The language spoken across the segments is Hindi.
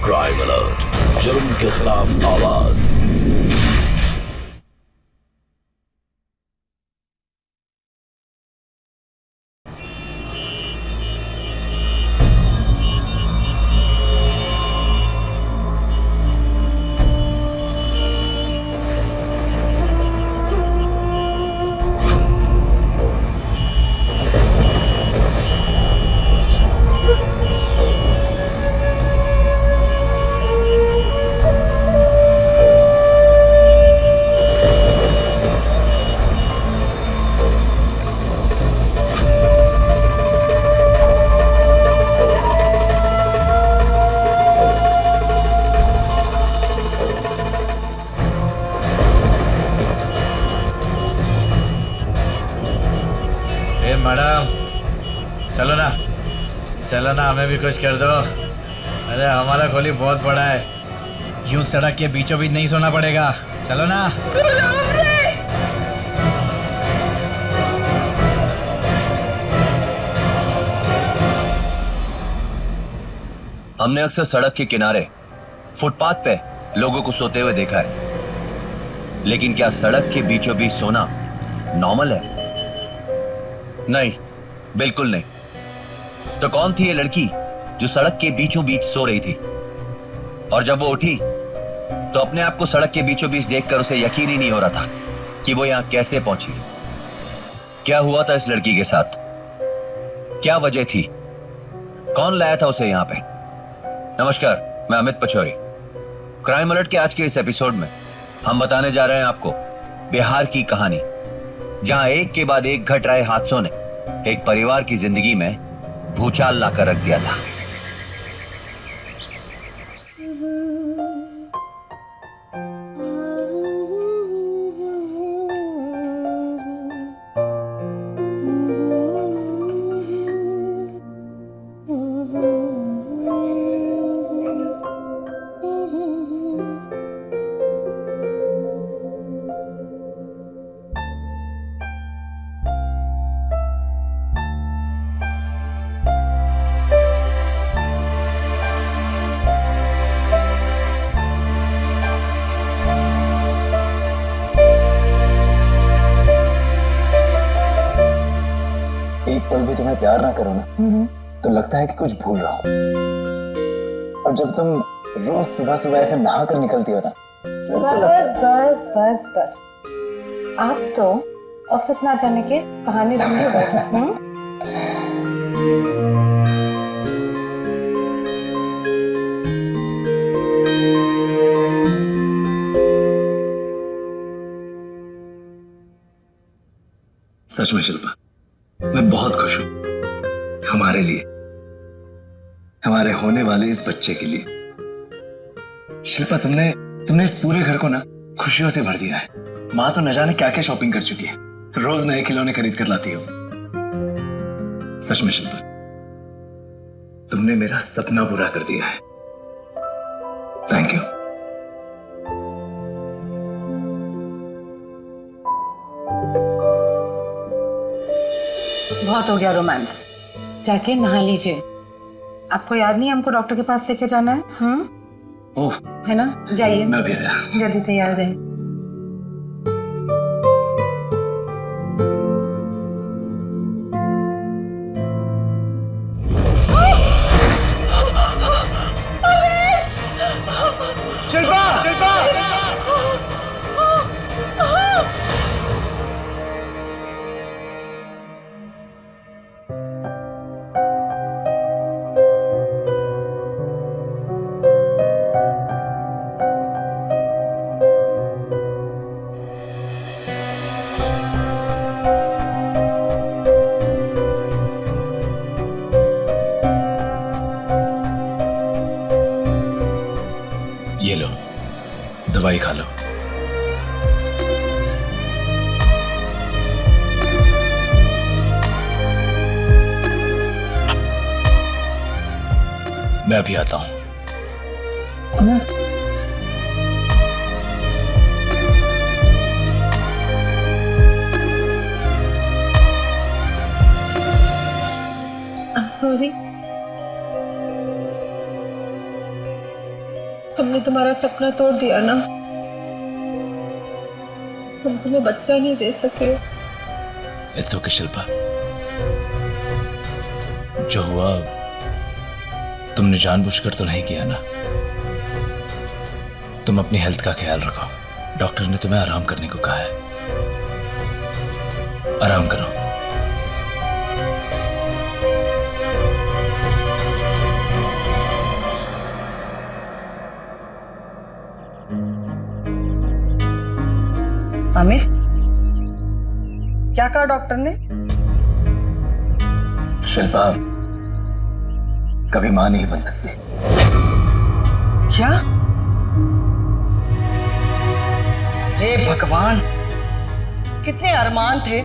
क्राइम अलर्ट, जुर्म के खिलाफ आवाज। मैडम चलो ना हमें भी कुछ कर दो। अरे हमारा गोली बहुत बड़ा है, यूं सड़क के बीचों बीच नहीं सोना पड़ेगा। चलो ना। हमने अक्सर सड़क के किनारे फुटपाथ पे लोगों को सोते हुए देखा है, लेकिन क्या सड़क के बीचों बीच सोना नॉर्मल है? नहीं, बिल्कुल नहीं। तो कौन थी ये लड़की जो सड़क के बीचों बीच सो रही थी? और जब वो उठी तो अपने आप को सड़क के बीचों बीच देखकर उसे यकीन ही नहीं हो रहा था कि वो यहां कैसे पहुंची। क्या हुआ था इस लड़की के साथ? क्या वजह थी? कौन लाया था उसे यहां पे? नमस्कार, मैं अमित पचौरी। क्राइम अलर्ट के आज के इस एपिसोड में हम बताने जा रहे हैं आपको बिहार की कहानी, जहां एक के बाद एक घट रहे हादसों ने एक परिवार की जिंदगी में भूचाल लाकर रख दिया था। एक पल भी तुम्हें प्यार ना करो ना तो लगता है कि कुछ भूल रहा हूँ। और जब तुम रोज सुबह सुबह ऐसे नहा कर निकलती हो ना, बस बस बस बस, आप तो ऑफिस ना जाने के बहाने ढूंढे बस। सच में शिल्पा, मैं बहुत खुश हूं हमारे लिए, हमारे होने वाले इस बच्चे के लिए। शिल्पा, तुमने इस पूरे घर को ना खुशियों से भर दिया है। माँ तो न जाने क्या क्या शॉपिंग कर चुकी है, रोज नए खिलौने खरीद कर लाती हो। सच में शिल्पा, तुमने मेरा सपना पूरा कर दिया है। Thank you. बहुत हो गया रोमांस, जाके नहा लीजिए। आपको याद नहीं हमको डॉक्टर के पास लेके जाना है? ओह, है ना, जाइए। मैं भी आया। जल्दी तैयार रहे। शिल्पा, शिल्पा! ये लो, दवाई खा लो। मैं अभी आता हूं। सॉरी। हमने तुम्हारा सपना तोड़ दिया ना, हम तुम्हें बच्चा नहीं दे सके। इट्स ओके शिल्पा, जो हुआ तुमने जानबूझकर तो नहीं किया ना। तुम अपनी हेल्थ का ख्याल रखो, डॉक्टर ने तुम्हें आराम करने को कहा है, आराम करो। अमित, क्या कहा डॉक्टर ने? शिल्पा कभी मां नहीं बन सकती। क्या? हे भगवान, कितने अरमान थे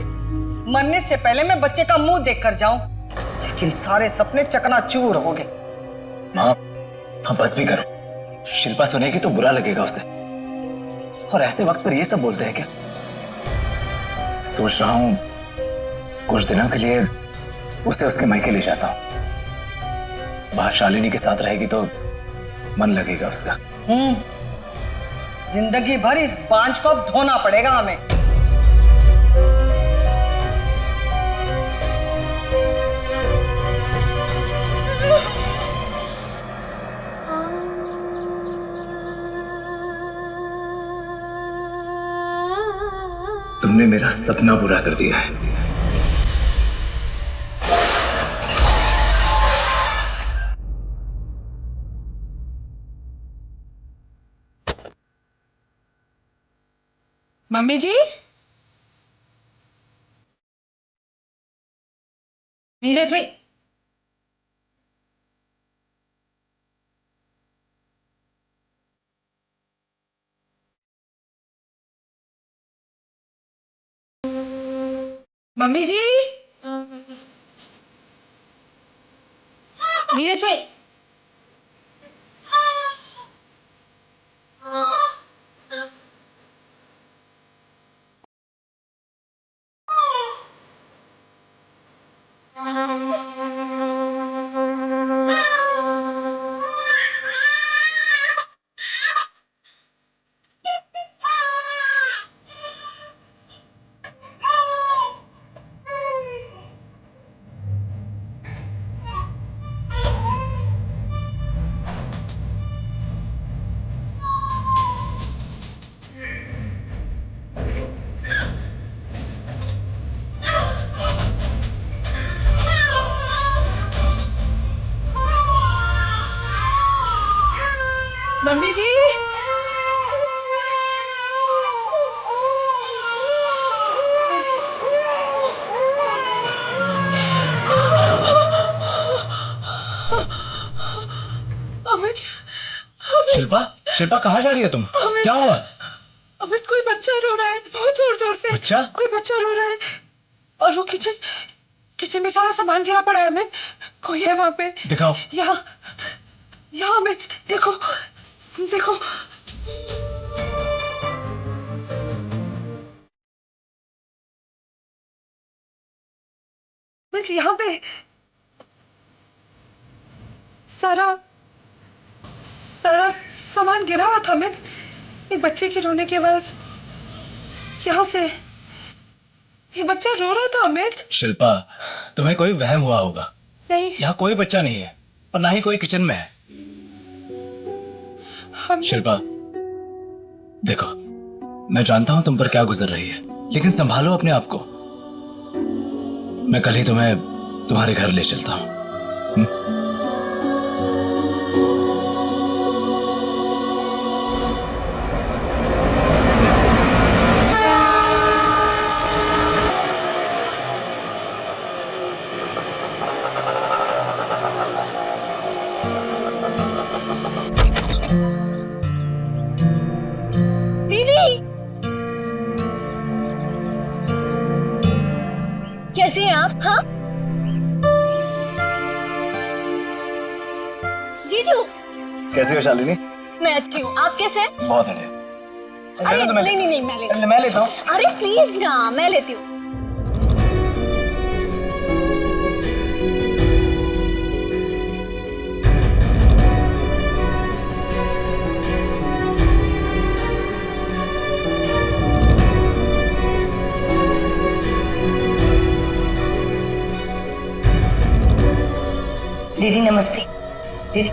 मरने से पहले मैं बच्चे का मुंह देखकर जाऊं, लेकिन सारे सपने चकनाचूर हो गए। मां, हाँ बस भी करो। शिल्पा सुनेगी तो बुरा लगेगा उसे, और ऐसे वक्त पर ये सब बोलते हैं क्या? सोच रहा हूं कुछ दिनों के लिए उसे उसके मायके ले जाता हूं। बाहर शालिनी के साथ रहेगी तो मन लगेगा उसका। जिंदगी भर इस बांझ को अब धोना पड़ेगा हमें। तुमने मेरा सपना पूरा कर दिया है। मम्मी जी, नीरज भाई, मम्मी जी, नीरज भाई, मम्मी जी, अमित, शिल्पा, शिल्पा कहाँ जा रही है तुम? क्या हुआ? अमित कोई बच्चा रो रहा है बहुत जोर जोर से। बच्चा? कोई बच्चा रो रहा है, और वो किचन में सारा सामान गिरा पड़ा है। अमित, कोई है वहां पे? दिखाओ। यहाँ यहाँ अमित, देखो देखो। बस यहाँ पे सारा सारा सामान गिरा हुआ था। अमित, एक बच्चे के रोने की आवाज यहाँ से, ये बच्चा रो रहा था। अमित, शिल्पा, तुम्हें कोई वहम हुआ होगा। नहीं, यहाँ कोई बच्चा नहीं है और ना ही कोई किचन में है। शिल्पा, देखो, मैं जानता हूं तुम पर क्या गुजर रही है, लेकिन संभालो अपने आप को। मैं कल ही तुम्हें तुम्हारे घर ले चलता हूं। कैसे हैं आप? हाँ जीजू, कैसी हो शालिनी? मैं अच्छी हूँ, आप कैसे हैं? बहुत बढ़िया। अरे नहीं मैं लेती हूँ। मैं लेता हूँ। अरे प्लीज ना, मैं लेती हूँ। नमस्ते दीदी।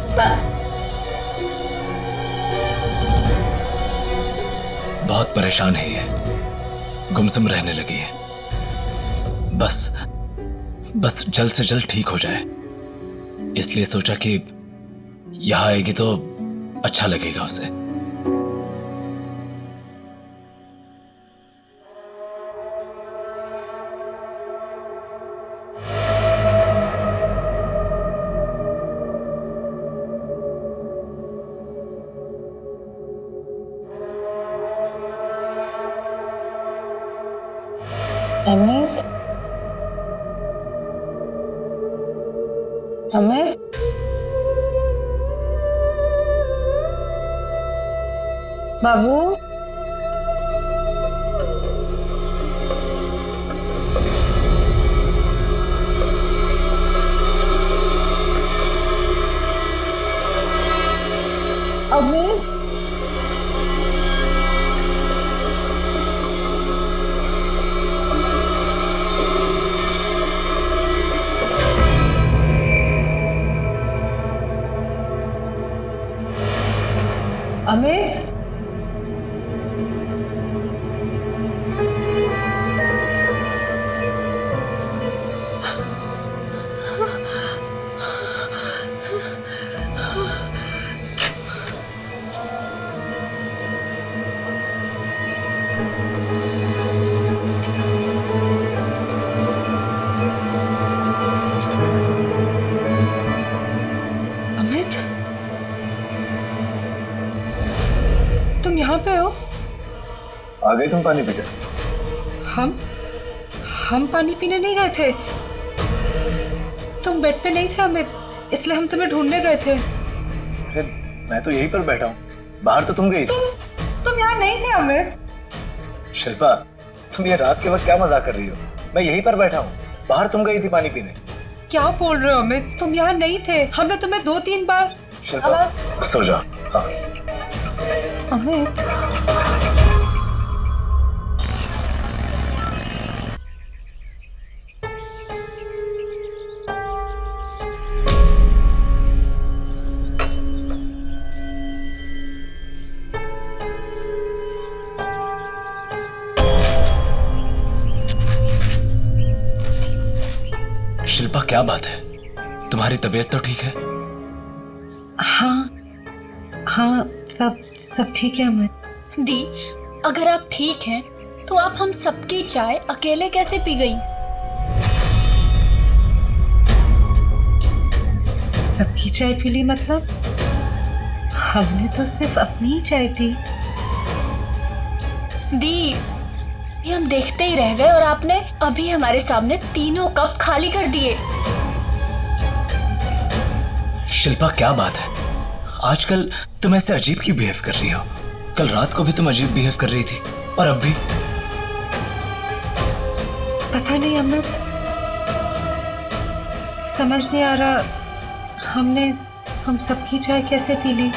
बहुत परेशान है ये, गुमसुम रहने लगी है। बस जल्द से जल्द ठीक हो जाए, इसलिए सोचा कि यहां आएगी तो अच्छा लगेगा उसे। अमित, अमित, बाबू, अमित, अमित, अमित, तुम यहाँ पे हो? आ गए तुम पानी पीकर? हम पानी पीने नहीं गए थे। तुम बेड पे नहीं थे अमित, इसलिए हम तुम्हें ढूंढने गए थे। अरे मैं तो यहीं पर बैठा हूँ, बाहर तो तुम गई थी। तुम यहाँ नहीं थे अमित। शिल्पा, तुम ये रात के वक्त क्या मजाक कर रही हो? मैं यहीं पर बैठा हूँ, बाहर तुम गई थी पानी पीने। क्या बोल रहे हो अमित? तुम यहाँ नहीं थे, हमने तुम्हें 2-3 बार। शिल्पा सो जाओ। हाँ अमित, शिल्पा क्या बात है, तुम्हारी तबीयत तो ठीक है? हाँ सब ठीक है अमित। दी, अगर आप ठीक हैं तो आप हम सबकी चाय अकेले कैसे पी गई? सबकी चाय पी ली मतलब? हमने तो सिर्फ अपनी ही चाय पी। दी, ये हम देखते ही रह गए और आपने अभी हमारे सामने तीनों कप खाली कर दिए। शिल्पा क्या बात है, आजकल तुम ऐसे अजीब क्यों बिहेव कर रही हो? कल रात को भी तुम अजीब बिहेव कर रही थी और अब भी। पता नहीं अमित, समझ नहीं आ रहा हम सबकी चाय कैसे पी ली।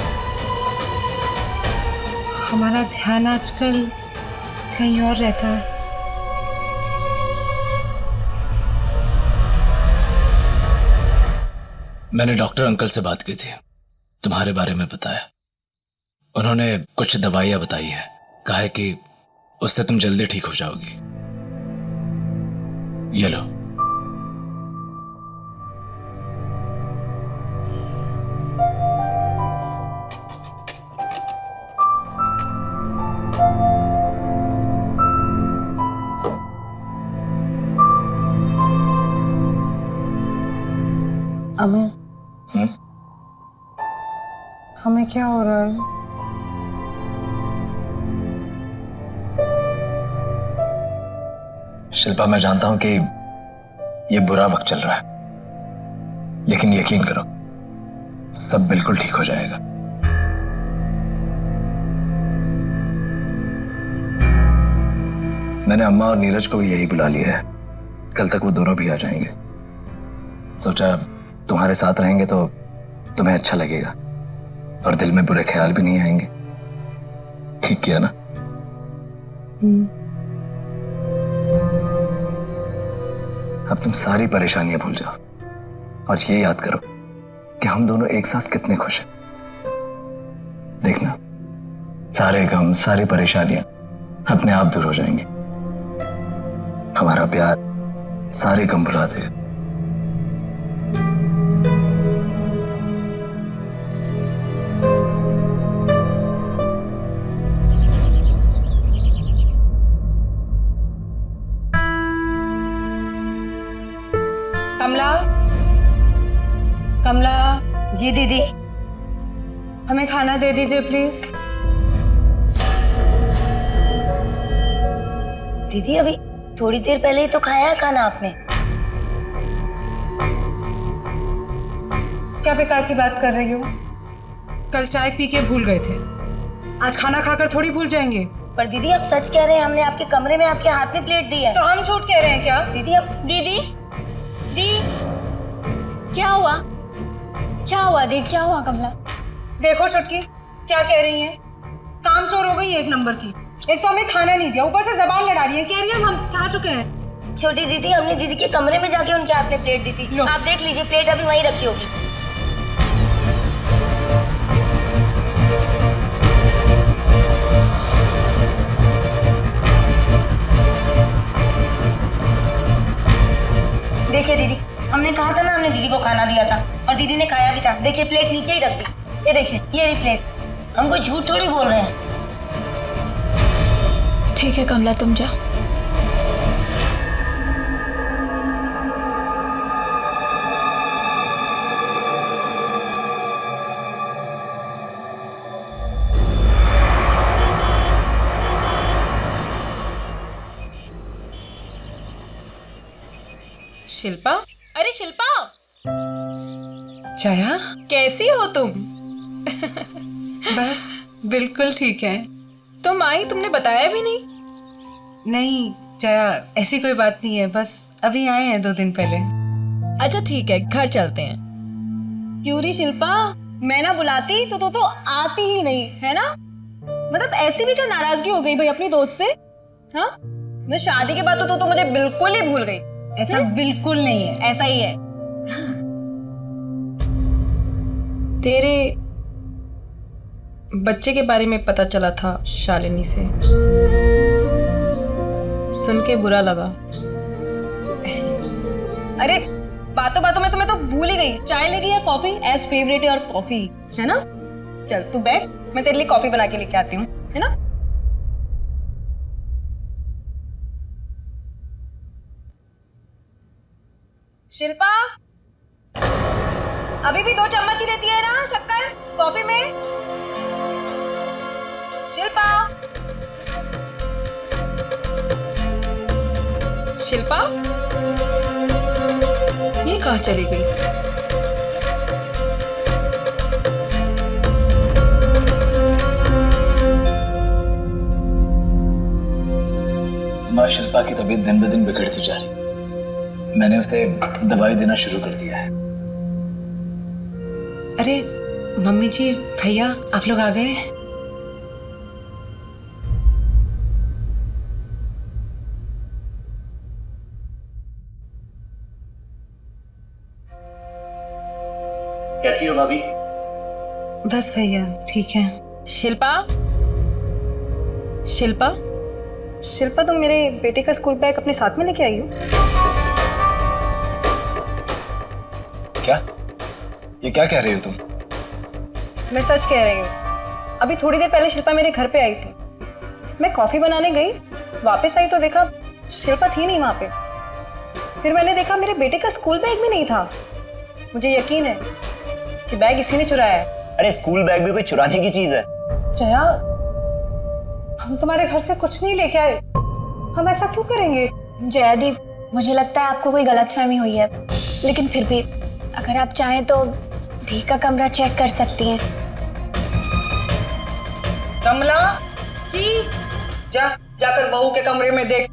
हमारा ध्यान आजकल कहीं और रहता है। मैंने डॉक्टर अंकल से बात की थी, तुम्हारे बारे में बताया। उन्होंने कुछ दवाइयां बताई है, कहा है कि उससे तुम जल्दी ठीक हो जाओगी। ये लो। अमित, हमें क्या हो रहा है? शिल्पा, मैं जानता हूं कि ये बुरा वक्त चल रहा है, लेकिन यकीन करो सब बिल्कुल ठीक हो जाएगा। मैंने अम्मा और नीरज को भी यही बुला लिया है, कल तक वो दोनों भी आ जाएंगे। सोचा तुम्हारे साथ रहेंगे तो तुम्हें अच्छा लगेगा और दिल में बुरे ख्याल भी नहीं आएंगे। ठीक किया ना? अब तुम सारी परेशानियां भूल जाओ और ये याद करो कि हम दोनों एक साथ कितने खुश हैं। देखना, सारे गम, सारी परेशानियां अपने आप दूर हो जाएंगे। हमारा प्यार सारे गम भुला देगा। कमला, कमला, जी दीदी। हमें खाना दे दीजिए प्लीज। दीदी अभी थोड़ी देर पहले ही तो खाया है खाना आपने। क्या बेकार की बात कर रही हो? कल चाय पी के भूल गए थे, आज खाना खाकर थोड़ी भूल जाएंगे। पर दीदी आप सच कह रहे हैं, हमने आपके कमरे में आपके हाथ में प्लेट दी है। तो हम झूठ कह रहे हैं क्या? दीदी अब दीदी, दी, क्या हुआ? क्या हुआ दी, क्या हुआ कमला? देखो छुटकी, क्या कह रही हैं? काम चोर हो गई एक नंबर की। एक तो हमें खाना नहीं दिया, ऊपर से जबान लड़ा रही है, कह रही है हम खा चुके हैं। छोटी दीदी, हमने दीदी के कमरे में जाके उनके हाथ में प्लेट दी थी। आप देख लीजिए, प्लेट अभी वहीं रखी होगी। देखिए दीदी, हमने कहा था ना, हमने दीदी को खाना दिया था और दीदी ने खाया भी था। देखिए प्लेट नीचे ही रख दी। ये देखिए, ये रही प्लेट। हम कोई झूठ थोड़ी बोल रहे हैं। ठीक है कमला, तुम जाओ। शिल्पा, अरे शिल्पा, जया, कैसी हो तुम? बस बिल्कुल ठीक है। तुम आई, तुमने बताया भी नहीं। नहीं जया, ऐसी कोई बात नहीं है, बस अभी आए हैं 2 दिन पहले। अच्छा ठीक है, घर चलते हैं। क्यों री शिल्पा, मैं ना बुलाती तो तो आती ही नहीं, है ना? मतलब ऐसी भी क्या नाराजगी हो गई भाई अपनी दोस्त से? हाँ, मैं शादी के बाद तो मुझे बिल्कुल ही भूल गई। ऐसा बिल्कुल नहीं है। ऐसा ही है। तेरे बच्चे के बारे में पता चला था शालिनी से, सुन के बुरा लगा। अरे बातों बातों में तो मैं तो भूल ही गई। चाय लेगी या कॉफी? एज फेवरेट और कॉफी, है ना? चल तू बैठ, मैं तेरे लिए कॉफी बना के लेके आती हूँ, है ना? शिल्पा, अभी भी 2 चम्मच ही रहती है ना शक्कर कॉफी में? शिल्पा, शिल्पा, ये कहाँ चली गई? माँ, शिल्पा की तबीयत दिन ब दिन बिगड़ती जा रही। मैंने उसे दवाई देना शुरू कर दिया है। अरे मम्मी जी, भैया, आप लोग आ गए? कैसी हो भाभी? बस भैया ठीक है। शिल्पा, शिल्पा, शिल्पा तुम मेरे बेटे का स्कूल बैग अपने साथ में लेके आई हो? क्या? ये क्या कह रही हो तुम? मैं सच कह रही हूँ। अभी थोड़ी देर पहले शिल्पा मेरे घर पे आई थी। मैं कॉफी बनाने गई, वापस आई तो देखा शिल्पा थी नहीं वहां पे। फिर मैंने देखा मेरे बेटे का स्कूल बैग भी नहीं था। मुझे यकीन है कि बैग इसी ने चुराया है। अरे स्कूल बैग भी कोई चुराने की चीज है? जया, हम तुम्हारे घर से कुछ नहीं लेके आए, हम ऐसा क्यों करेंगे? जयादीप, मुझे लगता है आपको कोई गलतफहमी हुई है, लेकिन फिर भी अगर आप चाहें तो धी का कमरा चेक कर सकती हैं। कमला जी। जाकर बहू के कमरे में देख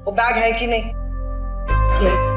वो बैग है कि नहीं। जी।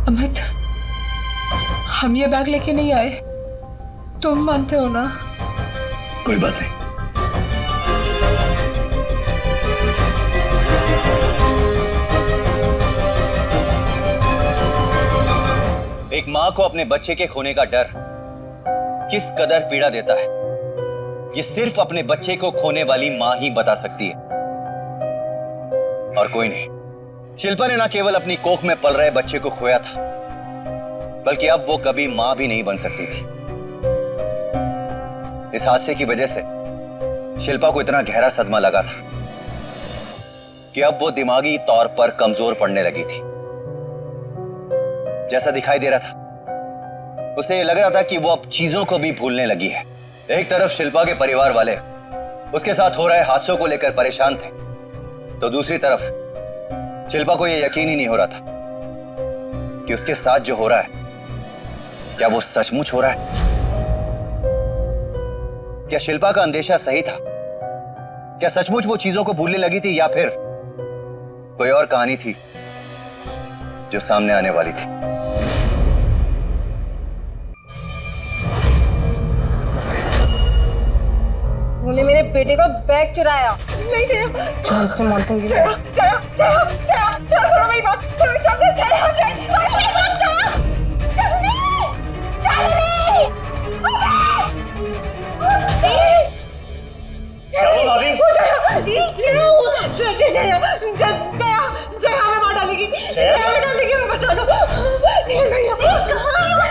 अमित, हम ये बैग लेके नहीं आए, तुम मानते हो ना? कोई बात नहीं। एक मां को अपने बच्चे के खोने का डर किस कदर पीड़ा देता है, ये सिर्फ अपने बच्चे को खोने वाली मां ही बता सकती है, और कोई नहीं। शिल्पा ने ना केवल अपनी कोख में पल रहे बच्चे को खोया था, बल्कि अब वो कभी मां भी नहीं बन सकती थी। इस हादसे की वजह से शिल्पा को इतना गहरा सदमा लगा था कि अब वो दिमागी तौर पर कमजोर पड़ने लगी थी। जैसा दिखाई दे रहा था, उसे लग रहा था कि वो अब चीजों को भी भूलने लगी है। एक तरफ शिल्पा के परिवार वाले उसके साथ हो रहे हादसों को लेकर परेशान थे, तो दूसरी तरफ शिल्पा को यह यकीन ही नहीं हो रहा था कि उसके साथ जो हो रहा है क्या वो सचमुच हो रहा है। क्या शिल्पा का अंदेशा सही था? क्या सचमुच वो चीजों को भूलने लगी थी, या फिर कोई और कहानी थी जो सामने आने वाली थी? उन्होंने मेरे बेटे का बैग चुराया। नहीं जया, जान से मानूंगी। जया, जया, जया, जया, जया, सुनो मेरी बात। मेरे सामने जया, जया, मेरी बात जया। चलनी, चलनी, जया हमें मार डालेगी, हमें डालेगी, हमें बचा दो।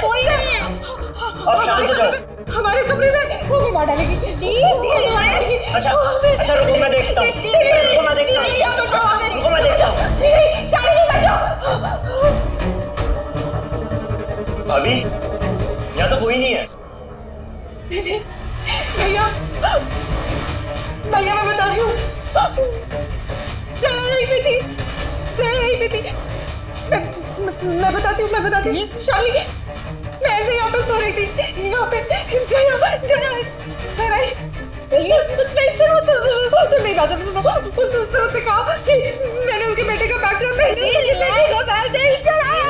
कोई नहीं है। अब शांत हो जाओ। हमारे कमरे में वो मार डालेगी। अच्छा रुको, मैं देखता हूँ। भाभी, यहाँ तो कोई नहीं है। भैया, भैया मैं बता रही हूँ, जया यहीं पे थी, जया यहीं पे थी। मैं बताती हूँ शाली, मैं ऐसे यहाँ पे सो रही थी, यहाँ पे जया मेरी बात सुनो। उसने कहा कि मैंने उसके बेटे का बैग नहीं चलाया।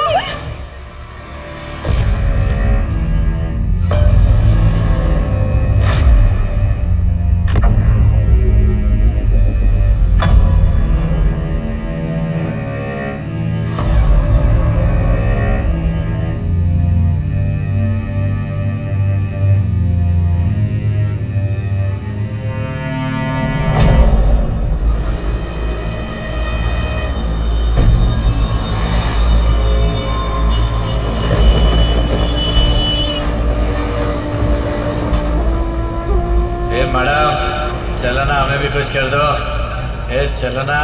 मैडम चलो ना, हमें भी कुछ कर दो। चलो ना।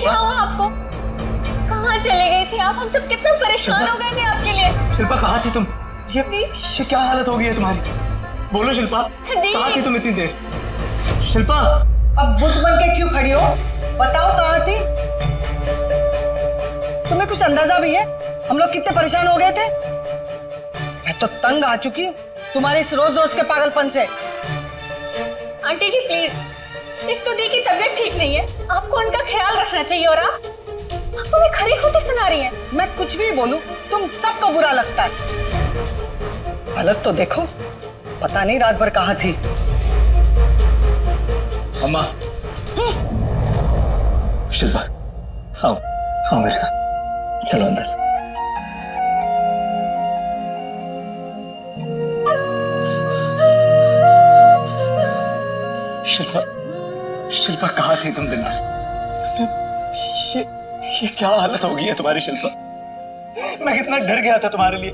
क्या हुआ आपको? कहाँ चले गई थी आप? हम सब कितना परेशान हो गए थे आपके लिए। शिल्पा कहाँ थी तुम? ये क्या हालत हो गई है तुम्हारी? बोलो शिल्पा, कहाँ थी तुम इतनी देर? शिल्पा, अब बुत बन के क्यों खड़ी हो? बताओ कहाँ थी? तुम्हें कुछ अंदाजा भी है हम लोग कितने परेशान हो गए थे? मैं तो तंग आ चुकी हूँ तुम्हारे इस रोज रोज के पागलपन से। आंटी जी प्लीज, एक तो दी की तबीयत ठीक नहीं है, आपको उनका ख्याल रखना चाहिए, और आप उन्हें खरी खोटी सुना रही हैं। मैं कुछ भी बोलूं तुम सबको बुरा लगता है। हालत तो देखो, पता नहीं रात भर कहाँ थी। अम्मा, शिल्पा, आओ मेरे साथ, चलो अंदर। शिल्पा कहाँ थी तुम दिन भर? ये क्या हालत हो गई है तुम्हारी शिल्पा? मैं कितना डर गया था तुम्हारे लिए।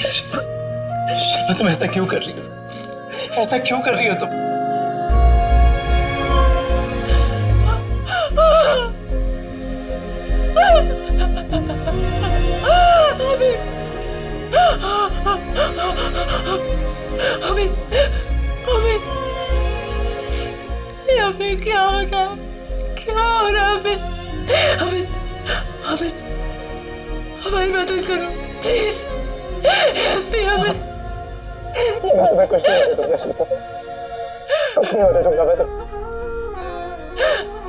शिल्पा तुम ऐसा क्यों कर रही हो? ऐसा क्यों कर रही हो तुम? अमित, अमित, अमित क्या हो रहा है? क्या हो रहा है अमित? अमित, अमित, हमारी मदद करो प्लीज, हेल्प मी अमित। मैं कुछ नहीं होने दूंगा शिल्पा, कुछ नहीं होने दूंगा मैं तो।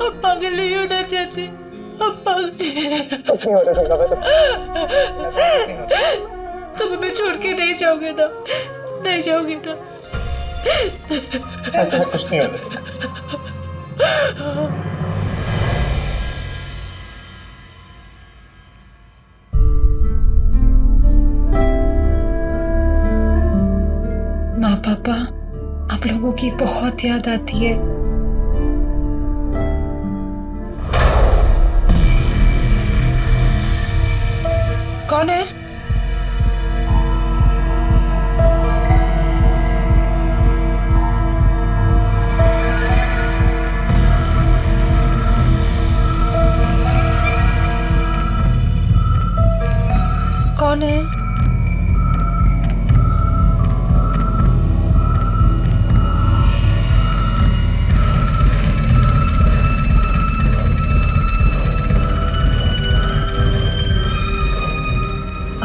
अब पागल नहीं होना चाहती, अब पागल कुछ नहीं होने दूंगा मैं तो। तुम हमें छोड़ के नहीं जाओगे ना? नहीं जाओगे ना? ऐसा कुछ नहीं होने दूंगा। माँ पापा, आप लोगों की बहुत याद आती है। कौन है? कौन है?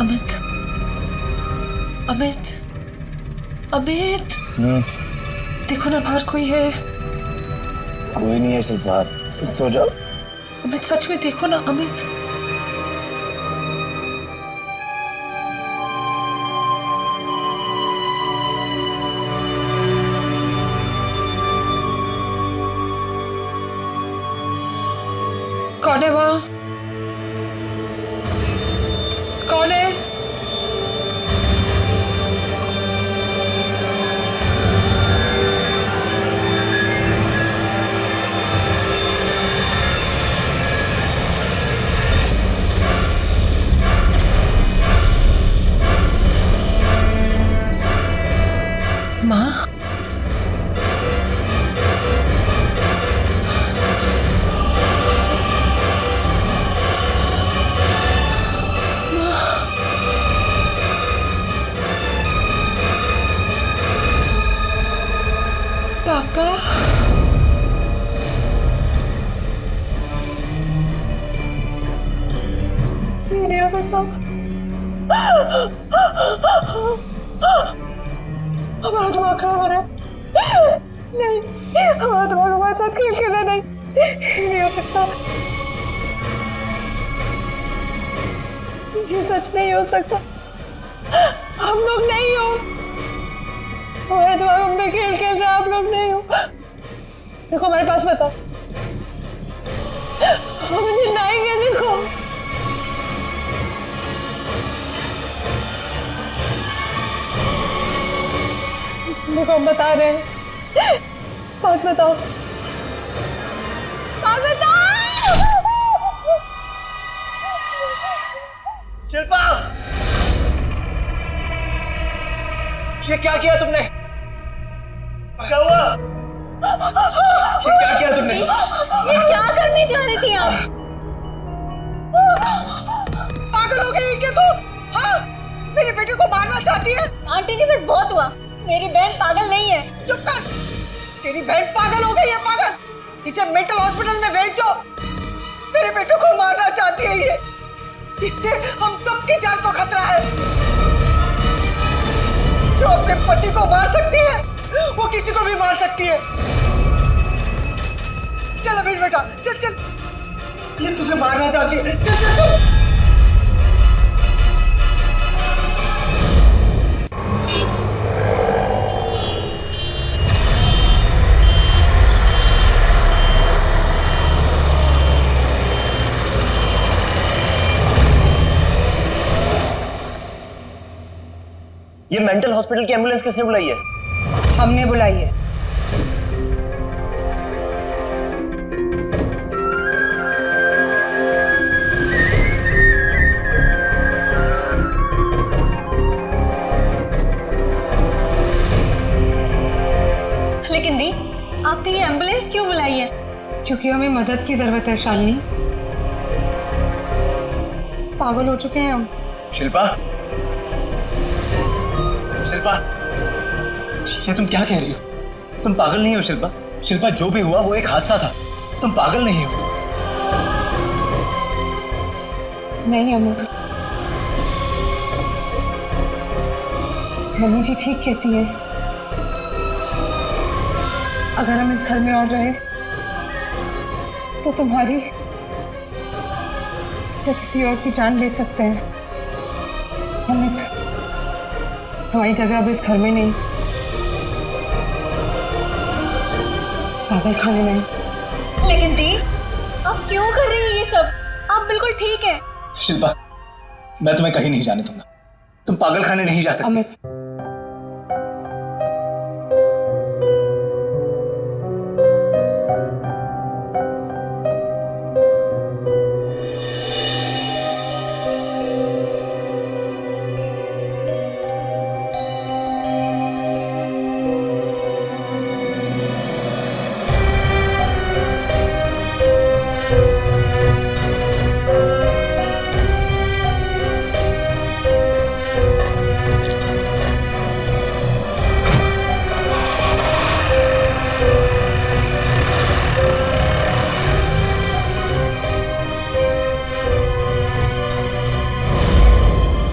अमित, अमित, अमित, देखो ना बाहर कोई है। कोई नहीं है शिल्पा, सो जाओ। अमित सच में देखो ना अमित। कौन है वहां? कौन है? माँ, पापा, ये नहीं हो सकता। हमारा दिमाग खराब हो रहा है। नहीं, हमारा दिमाग हमारे साथ खेल खेला नहीं, ये नहीं हो सकता। ये सच नहीं हो सकता। हम लोग नहीं हो, हमारे दिमाग हम पे खेल खेल रहा, आप लोग नहीं हो। देखो हमारे पास बताओ, हम जिंदाएंगे। देखो देखो हम बता रहे हैं, पास बताओ, पास बताओ। शिल्पा, ये क्या किया तुमने? क्या हुआ? ये क्या किया तुमने? ये क्या करने जा रही थी आप? पागल हो गई क्या तू? हाँ, मेरे बेटे को मारना चाहती है? आंटी जी बस बहुत हुआ, मेरी बहन पागल नहीं है। चुप कर, तेरी बहन पागल हो गई है, पागल। इसे मेंटल हॉस्पिटल में भेज दो। मेरे बेटे को मारना चाहती है ये, इससे हम सबकी जान को खतरा है। जो अपने पति को मार सकती है, वो किसी को भी मार सकती है। चल अभी बेटा, चल चल, ये तुझे मारना चाहती है। चल चल चल। ये मेंटल हॉस्पिटल की एम्बुलेंस किसने बुलाई है? हमने बुलाई है। लेकिन दी, आपने ये एम्बुलेंस क्यों बुलाई है? क्योंकि हमें मदद की जरूरत है शालिनी। पागल हो चुके हैं हम। शिल्पा, शिल्पा, ये तुम क्या कह रही हो? तुम पागल नहीं हो शिल्पा। शिल्पा, जो भी हुआ वो एक हादसा था, तुम पागल नहीं हो। नहीं अमित, मम्मी जी ठीक कहती है, अगर हम इस घर में और रहे तो तुम्हारी या किसी और की जान ले सकते हैं। अमित, हमारी जगह अब इस घर में नहीं, पागल खाने में। लेकिन दी, आप क्यों कर रही हैं ये सब? आप बिल्कुल ठीक हैं। शिल्पा, मैं तुम्हें कहीं नहीं जाने दूंगा। तुम पागल खाने नहीं जा सकती। अमित,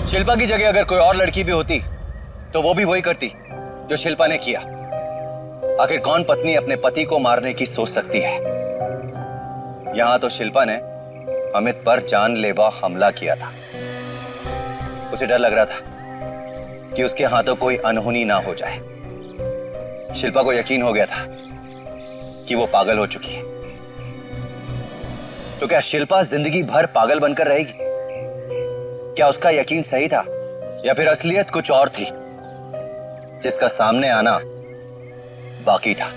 शिल्पा की जगह अगर कोई और लड़की भी होती तो वो भी वही करती जो शिल्पा ने किया। आखिर कौन पत्नी अपने पति को मारने की सोच सकती है? यहां तो शिल्पा ने अमित पर जानलेवा हमला किया था। उसे डर लग रहा था कि उसके हाथों कोई अनहोनी ना हो जाए। शिल्पा को यकीन हो गया था कि वो पागल हो चुकी है। तो क्या शिल्पा जिंदगी भर पागल बनकर रहेगी? क्या उसका यकीन सही था या फिर असलियत कुछ और थी जिसका सामने आना बाकी था?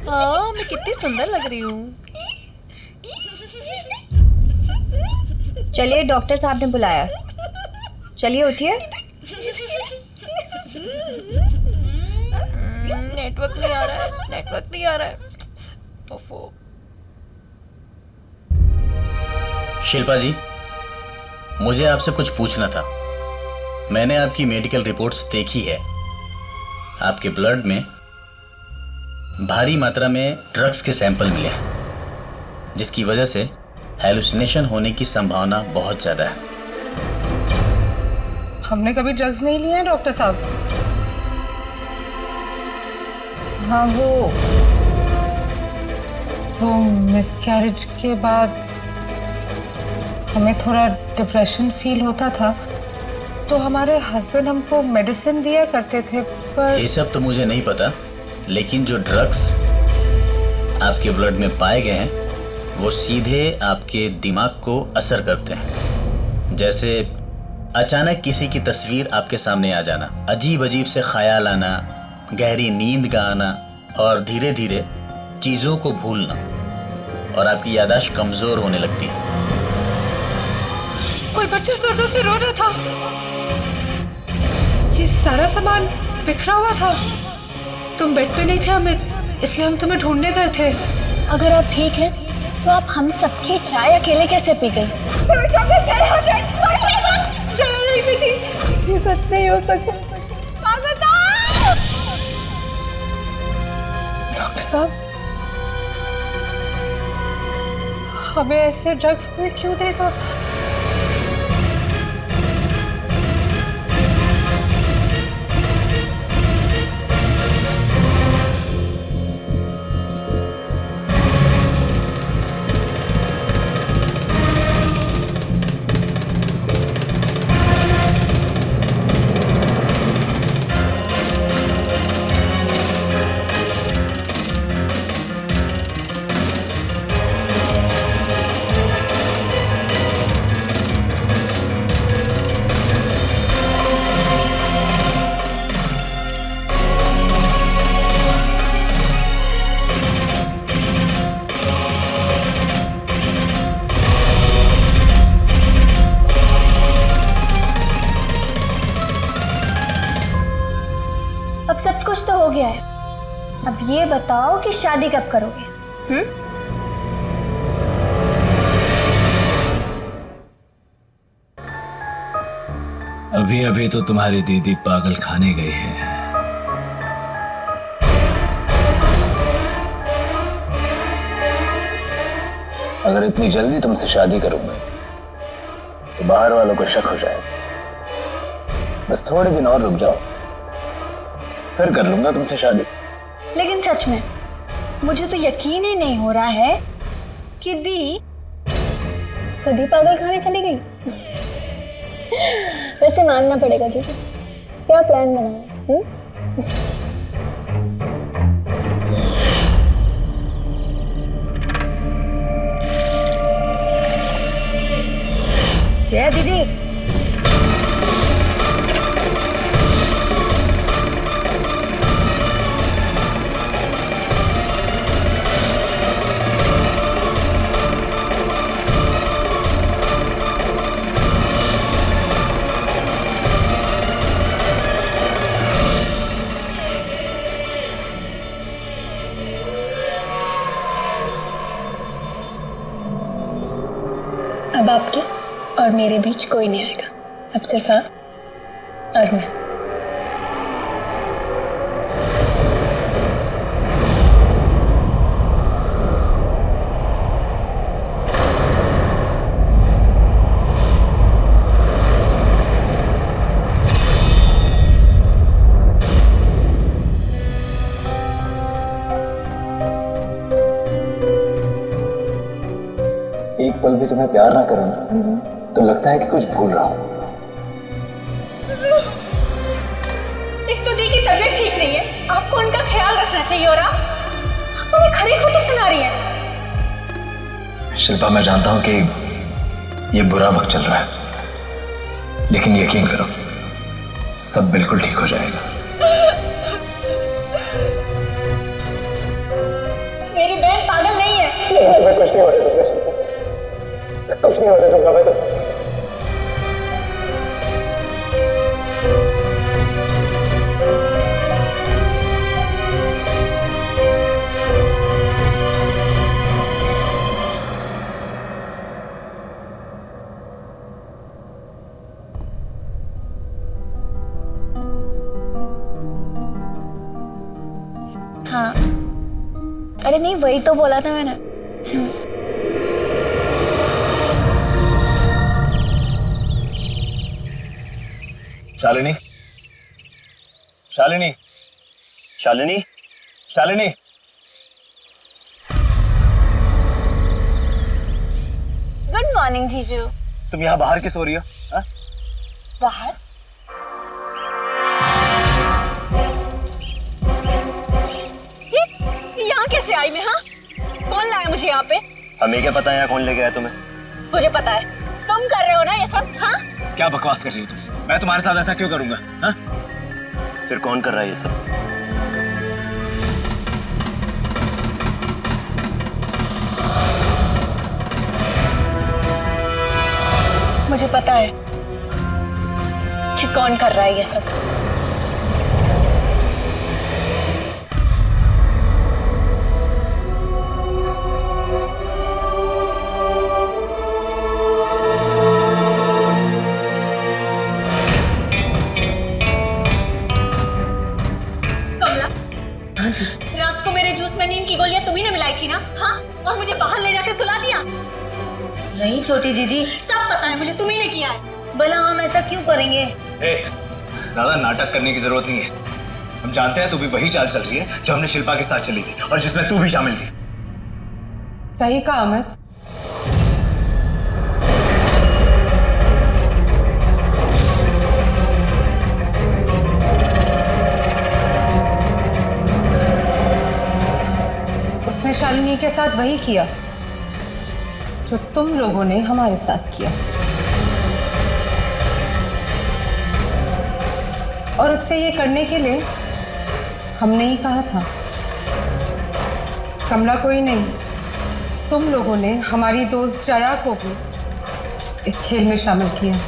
हाँ, मैं कितनी सुंदर लग रही हूँ। चलिए, डॉक्टर साहब ने बुलाया। चलिए उठिए। नेटवर्क नहीं आ रहा है, नेटवर्क नहीं आ रहा है। ओफो। शिल्पा जी, मुझे आपसे कुछ पूछना था। मैंने आपकी मेडिकल रिपोर्ट्स देखी है। आपके ब्लड में भारी मात्रा में ड्रग्स के सैंपल मिले हैं, जिसकी वजह से हैलुसिनेशन होने की संभावना बहुत ज़्यादा है। हमने कभी ड्रग्स नहीं लिए हैं डॉक्टर साहब। हाँ, वो मिसकैरेज के बाद हमें थोड़ा डिप्रेशन फील होता था, तो हमारे हस्बैंड हमको मेडिसिन दिया करते थे। पर ये सब तो मुझे नहीं पता, लेकिन जो ड्रग्स आपके ब्लड में पाए गए हैं वो सीधे आपके दिमाग को असर करते हैं। जैसे अचानक किसी की तस्वीर आपके सामने आ जाना, अजीब अजीब से ख्याल आना, गहरी नींद का आना और धीरे धीरे चीज़ों को भूलना, और आपकी याददाश्त कमज़ोर होने लगती है। कोई बच्चा जोर जोर से रो रहा था। ये सारा सामान बिखरा हुआ था। तुम बेड पे नहीं थे अमित, इसलिए हम तुम्हें ढूंढने गए थे। अगर आप ठीक हैं, तो आप हम सबकी चाय अकेले कैसे पी गई? ये सच नहीं हो सकता। डॉक्टर साहब, हमें ऐसे ड्रग्स कोई क्यों देगा? अब सब कुछ तो हो गया है। अब ये बताओ कि शादी कब करोगे? अभी अभी तो तुम्हारी दीदी पागल खाने गई है। अगर इतनी जल्दी तुमसे शादी करूंगा तो बाहर वालों को शक हो जाएगा। बस थोड़े दिन और रुक जाओ, फिर कर लूंगा तुमसे शादी। लेकिन सच में मुझे तो यकीन ही नहीं हो रहा है कि दी कभी पागल खाने चली गई। वैसे मानना पड़ेगा जीजू, क्या प्लान बनाया? जय दीदी। अब आपके और मेरे बीच कोई नहीं आएगा, अब सिर्फ आप और मैं। एक पल भी तुम्हें प्यार ना करो ना तो लगता है कि कुछ भूल रहा हूं। एक तो दी की तबीयत ठीक नहीं है, आपको उनका ख्याल रखना चाहिए और आप उन्हें खरी खोटी सुना रही है। शिल्पा, मैं जानता हूं कि ये बुरा वक्त चल रहा है, लेकिन यकीन करो सब बिल्कुल ठीक हो जाएगा। मेरी बहन पागल नहीं है। कुछ नहीं होने दूंगा, कुछ नहीं होने दूंगा मैं तो। हाँ, अरे नहीं, वही तो बोला था मैंने। शालिनी, शालिनी, शालिनी, शालिनी। गुड मॉर्निंग जीजू। तुम यहाँ बाहर किस हो रही हो? हा? बाहर? ये यहाँ कैसे आई मैं? हाँ, कौन लाया मुझे यहाँ पे? हमें क्या पता है यहाँ कौन लेके आया तुम्हें? मुझे पता है, तुम कर रहे हो ना ये सब। हाँ, क्या बकवास कर रही हो तुम? मैं तुम्हारे साथ ऐसा क्यों करूंगा? हा? फिर कौन कर रहा है ये सब? मुझे पता है कि कौन कर रहा है ये सब। रात को मेरे जूस में नींद की गोलियां तुम्ही ने मिलाई थी ना? हाँ, और मुझे बाहर ले जाके सुला दिया। नहीं छोटी दीदी, सब पता है मुझे, तुम्ही ने किया है। भला हम ऐसा क्यों करेंगे? ज्यादा नाटक करने की जरूरत नहीं है। हम जानते हैं तू भी वही चाल चल रही है जो हमने शिल्पा के साथ चली थी और जिसमें तू भी शामिल थी। सही कहा अमित। उसने शालिनी के साथ वही किया जो तुम लोगों ने हमारे साथ किया, और उससे ये करने के लिए हमने ही कहा था। कमला को ही नहीं, तुम लोगों ने हमारी दोस्त जया को भी इस खेल में शामिल किया।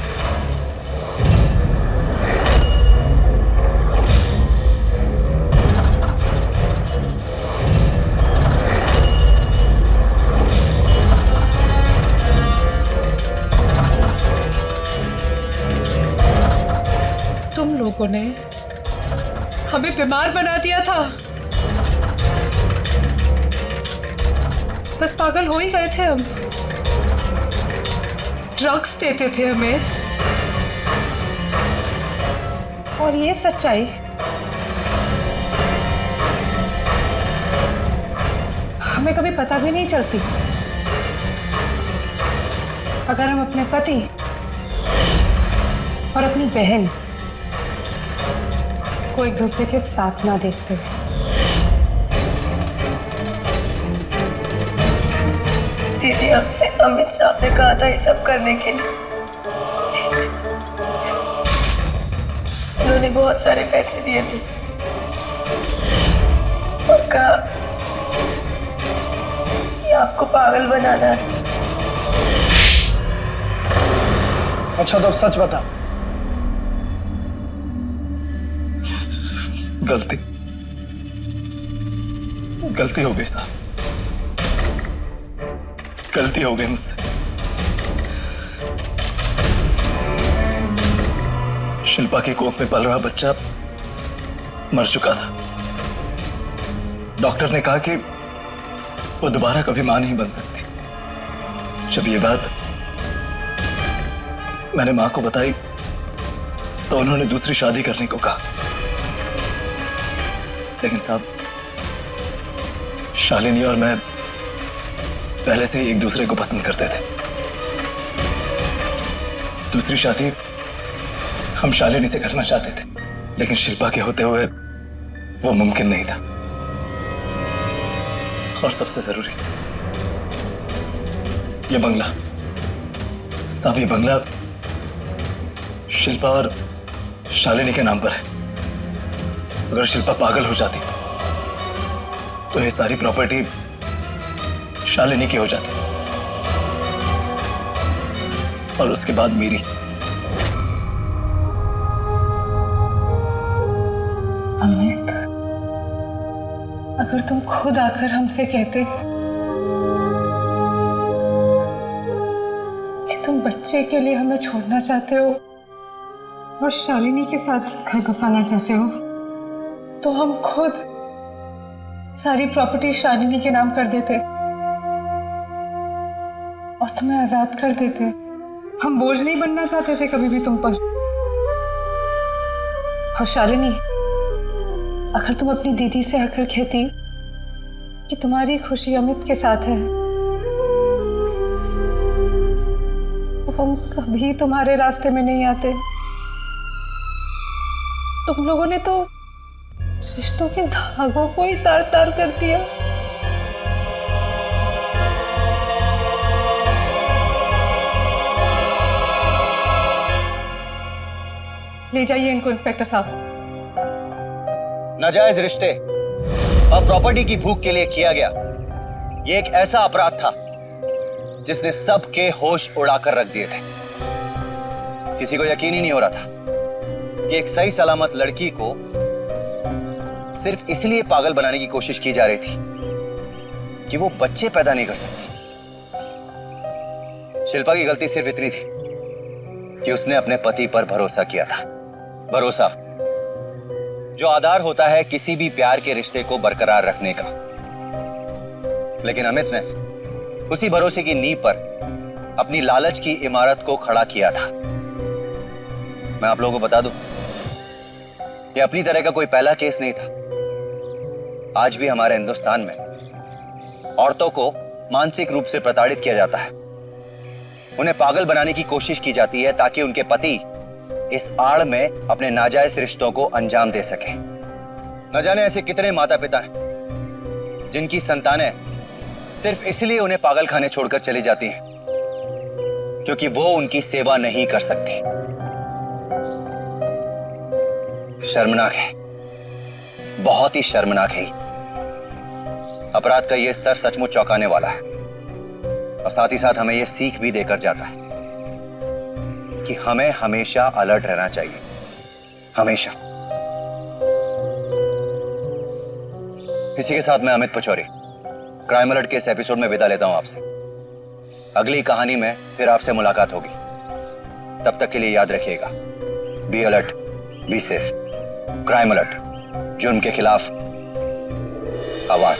लोगों ने हमें बीमार बना दिया था। बस पागल हो ही गए थे हम। ड्रग्स देते थे हमें। और ये सच्चाई हमें कभी पता भी नहीं चलती। अगर हम अपने पति और अपनी बहन को एक दूसरे के साथ ना देखते। दीदी हमसे अमित साहब ने कहा था ये सब करने के लिए। उन्होंने बहुत सारे पैसे दिए थे और कहा कि आपको पागल बनाना है। अच्छा तो अब सच बता। गलती हो गई साहब, गलती हो गई मुझसे। शिल्पा की कोख में पल रहा बच्चा मर चुका था। डॉक्टर ने कहा कि वो दोबारा कभी मां नहीं बन सकती। जब ये बात मैंने मां को बताई तो उन्होंने दूसरी शादी करने को कहा। लेकिन साहब, शालिनी और मैं पहले से ही एक दूसरे को पसंद करते थे। दूसरी शादी हम शालिनी से करना चाहते थे, लेकिन शिल्पा के होते हुए वो मुमकिन नहीं था। और सबसे जरूरी, ये बंगला साहब, ये बंगला शिल्पा और शालिनी के नाम पर है। अगर शिल्पा पागल हो जाती तो ये सारी प्रॉपर्टी शालिनी की हो जाती और उसके बाद मेरी। अमित, अगर तुम खुद आकर हमसे कहते कि तुम बच्चे के लिए हमें छोड़ना चाहते हो और शालिनी के साथ घर बसाना चाहते हो, तो हम खुद सारी प्रॉपर्टी शालिनी के नाम कर देते और तुम्हें आजाद कर देते। हम बोझ नहीं बनना चाहते थे कभी भी तुम पर। और शालिनी, अगर तुम अपनी दीदी से आकर कहती कि तुम्हारी खुशी अमित के साथ है, तो हम कभी तुम्हारे रास्ते में नहीं आते। तुम लोगों ने तो रिश्तों के धागों को ही तार तार कर दिया। ले जाइए इनको इंस्पेक्टर साहब। नाजायज रिश्ते और प्रॉपर्टी की भूख के लिए किया गया ये एक ऐसा अपराध था जिसने सबके होश उड़ाकर रख दिए थे। किसी को यकीन ही नहीं हो रहा था कि एक सही सलामत लड़की को सिर्फ इसलिए पागल बनाने की कोशिश की जा रही थी कि वो बच्चे पैदा नहीं कर सकती। शिल्पा की गलती सिर्फ इतनी थी कि उसने अपने पति पर भरोसा किया था। भरोसा जो आधार होता है किसी भी प्यार के रिश्ते को बरकरार रखने का। लेकिन अमित ने उसी भरोसे की नींव पर अपनी लालच की इमारत को खड़ा किया था। मैं आप लोगों को बता दूं, यह अपनी तरह का कोई पहला केस नहीं था। आज भी हमारे हिंदुस्तान में औरतों को मानसिक रूप से प्रताड़ित किया जाता है। उन्हें पागल बनाने की कोशिश की जाती है ताकि उनके पति इस आड़ में अपने नाजायज रिश्तों को अंजाम दे सके। न जाने ऐसे कितने माता पिता हैं जिनकी संतानें सिर्फ इसलिए उन्हें पागल खाने छोड़कर चली जाती हैं क्योंकि वो उनकी सेवा नहीं कर सकती। शर्मनाक है, बहुत ही शर्मनाक है। अपराध का यह स्तर सचमुच चौंकाने वाला है और साथ ही साथ हमें यह सीख भी देकर जाता है कि हमें हमेशा अलर्ट रहना चाहिए। हमेशा। इसी के साथ मैं अमित पचौरी क्राइम अलर्ट के इस एपिसोड में विदा लेता हूं आपसे। अगली कहानी में फिर आपसे मुलाकात होगी। तब तक के लिए याद रखिएगा, be alert, be safe. Crime alert, जुर्म के खिलाफ आवाज।